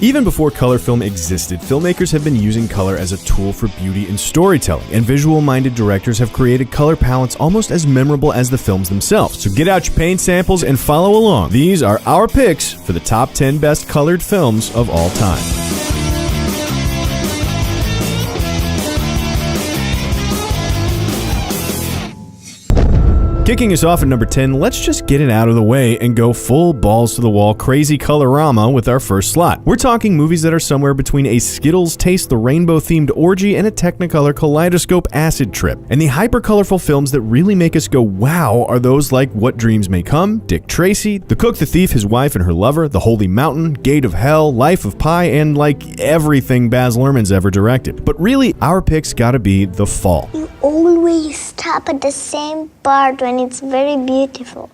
Even before color film existed, filmmakers have been using color as a tool for beauty and storytelling, and visual-minded directors have created color palettes almost as memorable as the films themselves. So get out your paint samples and follow along. These are our picks for the top 10 best colored films of all time. Kicking us off at number 10, let's just get it out of the way and go full balls to the wall crazy colorama with our first slot. We're talking movies that are somewhere between a Skittles Taste the Rainbow themed orgy and a Technicolor kaleidoscope acid trip. And the hyper colorful films that really make us go wow are those like What Dreams May Come, Dick Tracy, The Cook, the Thief, His Wife and Her Lover, The Holy Mountain, Gate of Hell, Life of Pi, and like everything Baz Luhrmann's ever directed. But really, our pick's gotta be The Fall. You always stop at the same part when it's very beautiful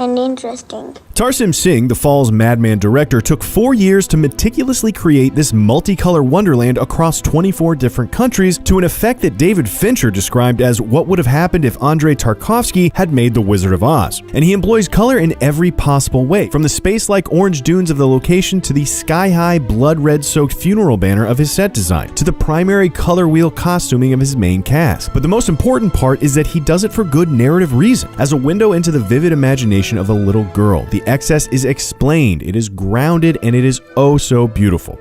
and interesting. Tarsem Singh, The Fall's madman director, took 4 years to meticulously create this multicolor wonderland across 24 different countries to an effect that David Fincher described as what would have happened if Andrei Tarkovsky had made The Wizard of Oz. And he employs color in every possible way, from the space-like orange dunes of the location to the sky-high, blood-red-soaked funeral banner of his set design, to the primary color wheel costuming of his main cast. But the most important part is that he does it for good narrative reason, as a window into the vivid imagination of a little girl. The excess is explained, it is grounded, and it is oh so beautiful.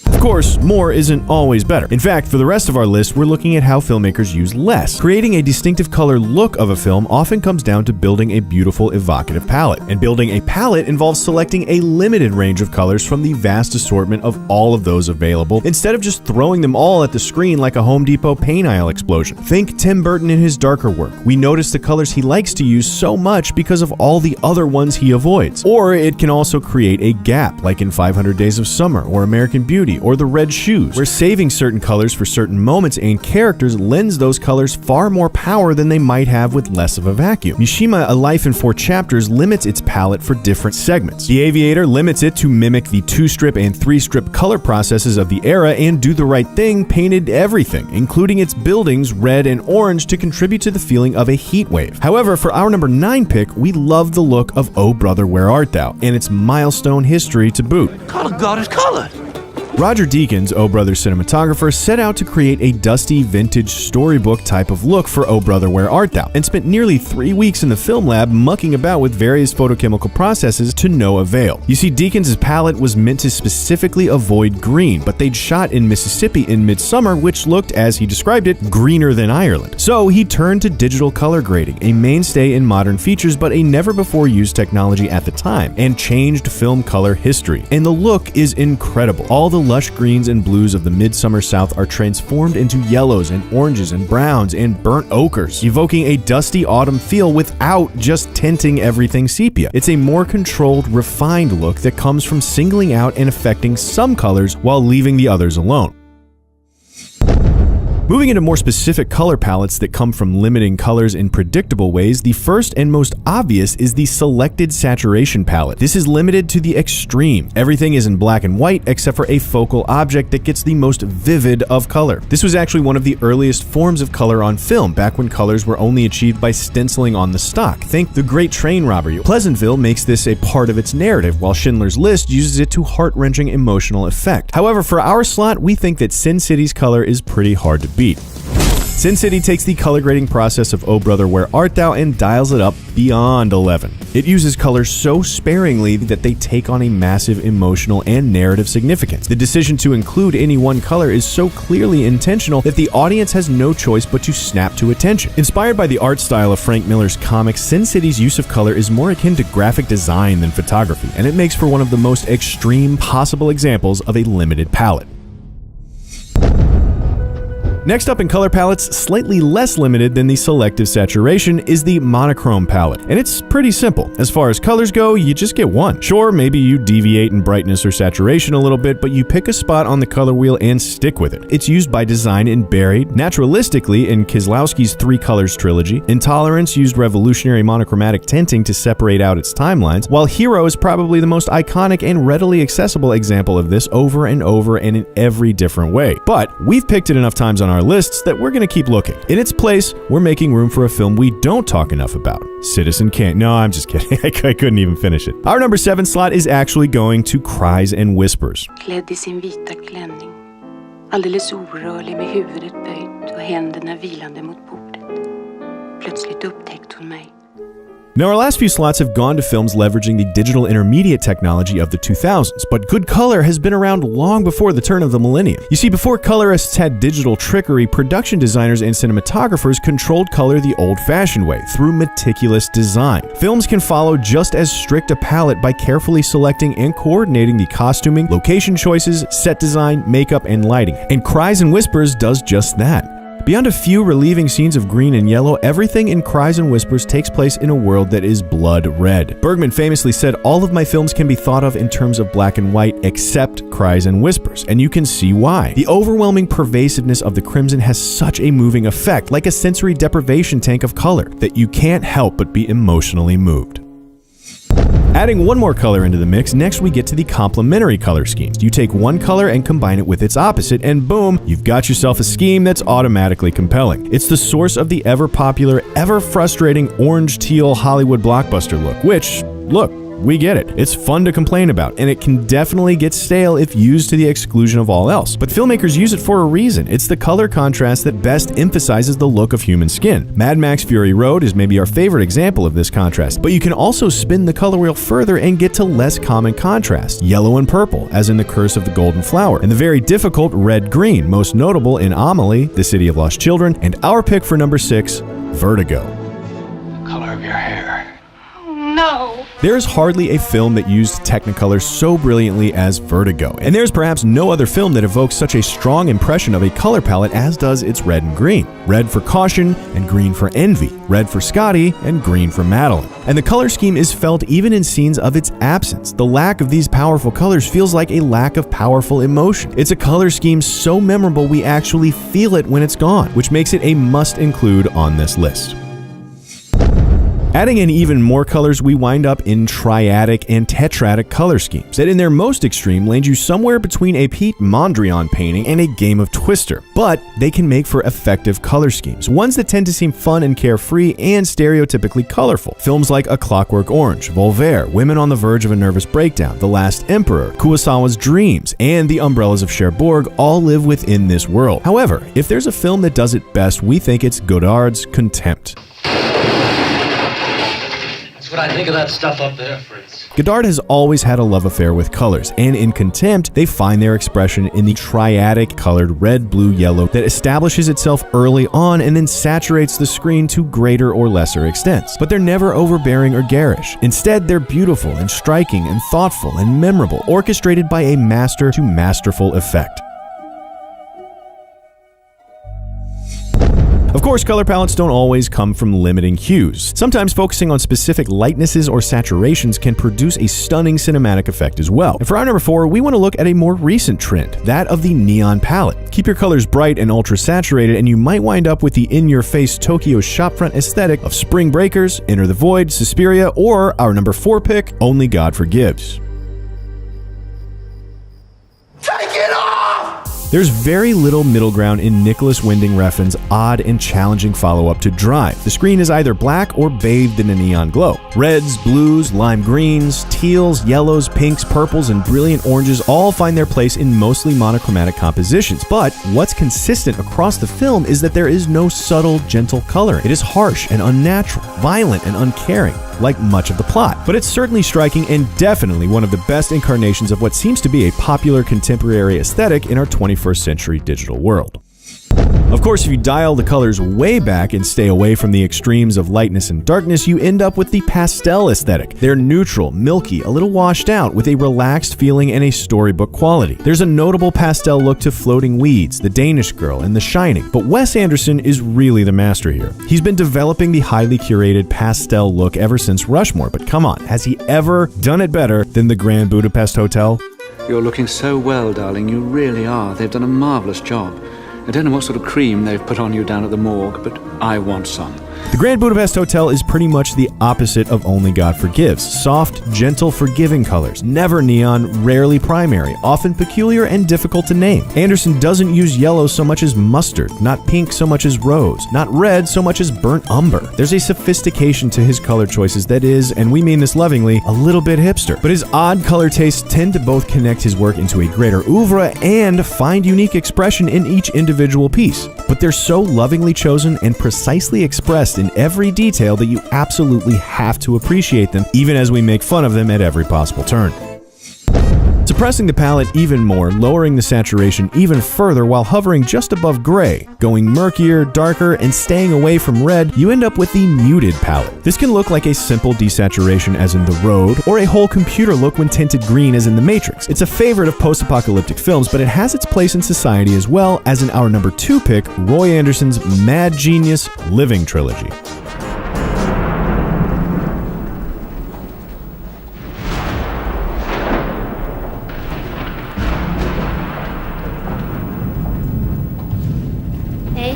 Of course, more isn't always better. In fact, for the rest of our list, we're looking at how filmmakers use less. Creating a distinctive color look of a film often comes down to building a beautiful, evocative palette. And building a palette involves selecting a limited range of colors from the vast assortment of all of those available, instead of just throwing them all at the screen like a Home Depot paint aisle explosion. Think Tim Burton in his darker work. We notice the colors he likes to use so much because of all the other ones he avoids. Or it can also create a gap, like in 500 Days of Summer, or American Beauty, or The Red Shoes, where saving certain colors for certain moments and characters lends those colors far more power than they might have with less of a vacuum. Mishima, A Life in 4 Chapters, limits its palette for different segments. The Aviator limits it to mimic the 2-strip and 3-strip color processes of the era, and Do the Right Thing painted everything, including its buildings, red and orange to contribute to the feeling of a heat wave. However, for our number 9 pick, we love the look of Oh Brother, Where Art Thou, and its milestone history to boot. Color God is colored. Roger Deakins, Oh Brother cinematographer, set out to create a dusty, vintage storybook type of look for Oh Brother, Where Art Thou, and spent nearly 3 weeks in the film lab mucking about with various photochemical processes to no avail. You see, Deakins' palette was meant to specifically avoid green, but they'd shot in Mississippi in midsummer, which looked, as he described it, greener than Ireland. So he turned to digital color grading, a mainstay in modern features but a never-before-used technology at the time, and changed film color history. And the look is incredible. All the lush greens and blues of the midsummer South are transformed into yellows and oranges and browns and burnt ochres, evoking a dusty autumn feel without just tinting everything sepia. It's a more controlled, refined look that comes from singling out and affecting some colors while leaving the others alone. Moving into more specific color palettes that come from limiting colors in predictable ways, the first and most obvious is the selected saturation palette. This is limited to the extreme. Everything is in black and white except for a focal object that gets the most vivid of color. This was actually one of the earliest forms of color on film, back when colors were only achieved by stenciling on the stock. Think The Great Train Robbery. Pleasantville makes this a part of its narrative, while Schindler's List uses it to heart-wrenching emotional effect. However, for our slot, we think that Sin City's color is pretty hard to beat. Sin City takes the color grading process of Oh Brother, Where Art Thou and dials it up beyond 11. It uses colors so sparingly that they take on a massive emotional and narrative significance. The decision to include any one color is so clearly intentional that the audience has no choice but to snap to attention. Inspired by the art style of Frank Miller's comics, Sin City's use of color is more akin to graphic design than photography, and it makes for one of the most extreme possible examples of a limited palette. Next up in color palettes, slightly less limited than the selective saturation, is the monochrome palette. And it's pretty simple. As far as colors go, you just get one. Sure, maybe you deviate in brightness or saturation a little bit, but you pick a spot on the color wheel and stick with it. It's used by design in Buried, naturalistically in Kieslowski's Three Colors trilogy. Intolerance used revolutionary monochromatic tinting to separate out its timelines, while Hero is probably the most iconic and readily accessible example of this over and over and in every different way. But we've picked it enough times on our our lists that we're going to keep looking. In its place, we're making room for a film we don't talk enough about. Citizen Kane. No, I'm just kidding. I couldn't even finish it. Our number 7 slot is actually going to Cries and Whispers. Klädd I sin vita klänning, alldeles orörlig med huvudet böjt och händerna vilande mot bordet. Plötsligt upptäckte hon mig. Now, our last few slots have gone to films leveraging the digital intermediate technology of the 2000s, but good color has been around long before the turn of the millennium. You see, before colorists had digital trickery, production designers and cinematographers controlled color the old-fashioned way, through meticulous design. Films can follow just as strict a palette by carefully selecting and coordinating the costuming, location choices, set design, makeup, and lighting. And Cries and Whispers does just that. Beyond a few relieving scenes of green and yellow, everything in Cries and Whispers takes place in a world that is blood red. Bergman famously said, "All of my films can be thought of in terms of black and white except Cries and Whispers," and you can see why. The overwhelming pervasiveness of the crimson has such a moving effect, like a sensory deprivation tank of color, that you can't help but be emotionally moved. Adding one more color into the mix, next we get to the complementary color schemes. You take one color and combine it with its opposite, and boom, you've got yourself a scheme that's automatically compelling. It's the source of the ever-popular, ever-frustrating orange-teal Hollywood blockbuster look, which, look, we get it. It's fun to complain about, and it can definitely get stale if used to the exclusion of all else. But filmmakers use it for a reason. It's the color contrast that best emphasizes the look of human skin. Mad Max Fury Road is maybe our favorite example of this contrast, but you can also spin the color wheel further and get to less common contrast, yellow and purple, as in The Curse of the Golden Flower, and the very difficult red-green, most notable in Amelie, The City of Lost Children, and our pick for number 6, Vertigo. The color of your hair. No! There is hardly a film that used Technicolor so brilliantly as Vertigo, and there's perhaps no other film that evokes such a strong impression of a color palette as does its red and green. Red for caution and green for envy, red for Scotty and green for Madeline. And the color scheme is felt even in scenes of its absence. The lack of these powerful colors feels like a lack of powerful emotion. It's a color scheme so memorable we actually feel it when it's gone, which makes it a must include on this list. Adding in even more colors, we wind up in triadic and tetradic color schemes that in their most extreme land you somewhere between a Pete Mondrian painting and a game of Twister. But they can make for effective color schemes, ones that tend to seem fun and carefree and stereotypically colorful. Films like A Clockwork Orange, Voltaire, Women on the Verge of a Nervous Breakdown, The Last Emperor, Kurosawa's Dreams, and The Umbrellas of Cherbourg all live within this world. However, if there's a film that does it best, we think it's Godard's Contempt. That's what I think of that stuff up there, Fritz. Godard has always had a love affair with colors, and in Contempt, they find their expression in the triadic colored red, blue, yellow that establishes itself early on and then saturates the screen to greater or lesser extents. But they're never overbearing or garish. Instead, they're beautiful and striking and thoughtful and memorable, orchestrated by a master to masterful effect. Of course, color palettes don't always come from limiting hues. Sometimes focusing on specific lightnesses or saturations can produce a stunning cinematic effect as well. And for our number 4, we want to look at a more recent trend, that of the neon palette. Keep your colors bright and ultra-saturated, and you might wind up with the in-your-face Tokyo shopfront aesthetic of Spring Breakers, Enter the Void, Suspiria, or our number 4 pick, Only God Forgives. There's very little middle ground in Nicholas Winding Refn's odd and challenging follow-up to Drive. The screen is either black or bathed in a neon glow. Reds, blues, lime greens, teals, yellows, pinks, purples, and brilliant oranges all find their place in mostly monochromatic compositions. But what's consistent across the film is that there is no subtle, gentle coloring. It is harsh and unnatural, violent and uncaring, like much of the plot. But it's certainly striking and definitely one of the best incarnations of what seems to be a popular contemporary aesthetic in our 21st century digital world. Of course, if you dial the colors way back and stay away from the extremes of lightness and darkness, you end up with the pastel aesthetic. They're neutral, milky, a little washed out, with a relaxed feeling and a storybook quality. There's a notable pastel look to Floating Weeds, The Danish Girl, and The Shining, but Wes Anderson is really the master here. He's been developing the highly curated pastel look ever since Rushmore, but come on, has he ever done it better than The Grand Budapest Hotel? You're looking so well, darling, you really are. They've done a marvelous job. I don't know what sort of cream they've put on you down at the morgue, but I want some. The Grand Budapest Hotel is pretty much the opposite of Only God Forgives. Soft, gentle, forgiving colors, never neon, rarely primary, often peculiar and difficult to name. Anderson doesn't use yellow so much as mustard, not pink so much as rose, not red so much as burnt umber. There's a sophistication to his color choices that is, and we mean this lovingly, a little bit hipster. But his odd color tastes tend to both connect his work into a greater oeuvre and find unique expression in each individual piece. But they're so lovingly chosen and precisely expressed in every detail that you absolutely have to appreciate them, even as we make fun of them at every possible turn. Suppressing the palette even more, lowering the saturation even further while hovering just above gray, going murkier, darker, and staying away from red, you end up with the muted palette. This can look like a simple desaturation as in The Road, or a whole computer look when tinted green as in The Matrix. It's a favorite of post-apocalyptic films, but it has its place in society as well, as in our number 2 pick, Roy Andersson's Mad Genius Living Trilogy. Hej,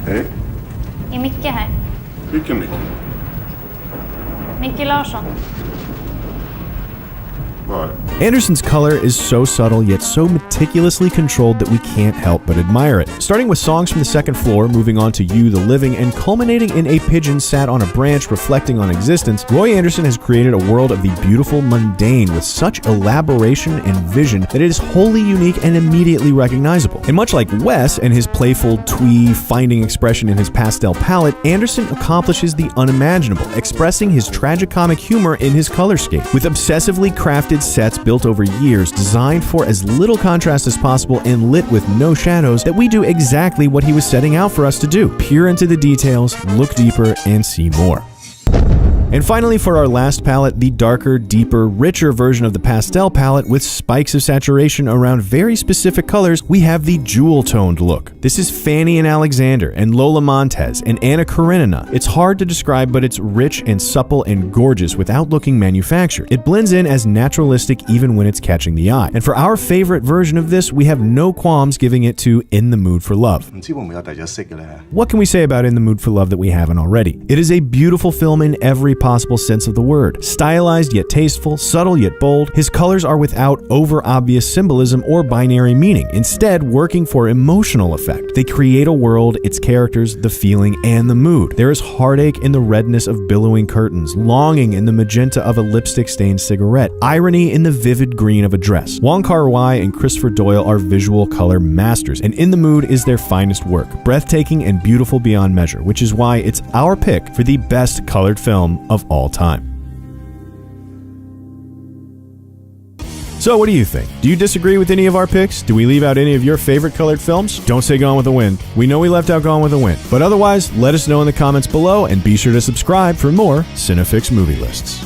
Hej. är Micke här? Vilken Micke? Micke Larsson. Var? Anderson's color is so subtle yet so meticulously controlled that we can't help but admire it. Starting with Songs from the Second Floor, moving on to You, the Living, and culminating in A Pigeon Sat on a Branch reflecting on existence, Roy Andersson has created a world of the beautiful mundane with such elaboration and vision that it is wholly unique and immediately recognizable. And much like Wes and his playful, twee, finding expression in his pastel palette, Anderson accomplishes the unimaginable, expressing his tragicomic humor in his colorscape, with obsessively crafted sets built over years, designed for as little contrast as possible and lit with no shadows, that we do exactly what he was setting out for us to do: peer into the details, look deeper, and see more. And finally, for our last palette, the darker, deeper, richer version of the pastel palette with spikes of saturation around very specific colors, we have the jewel-toned look. This is Fanny and Alexander, and Lola Montez, and Anna Karenina. It's hard to describe, but it's rich and supple and gorgeous without looking manufactured. It blends in as naturalistic even when it's catching the eye. And for our favorite version of this, we have no qualms giving it to In the Mood for Love. 唔知會唔會有第一式嘅咧？ What can we say about In the Mood for Love that we haven't already? It is a beautiful film in every possible sense of the word. Stylized yet tasteful, subtle yet bold, his colors are without over-obvious symbolism or binary meaning, instead working for emotional effect. They create a world, its characters, the feeling, and the mood. There is heartache in the redness of billowing curtains, longing in the magenta of a lipstick-stained cigarette, irony in the vivid green of a dress. Wong Kar-wai and Christopher Doyle are visual color masters, and In the Mood is their finest work, breathtaking and beautiful beyond measure, which is why it's our pick for the best colored film of all time. So what do you think? Do you disagree with any of our picks? Do we leave out any of your favorite colored films? Don't say Gone with the Wind. We know we left out Gone with the Wind. But otherwise, let us know in the comments below and be sure to subscribe for more Cinefix movie lists.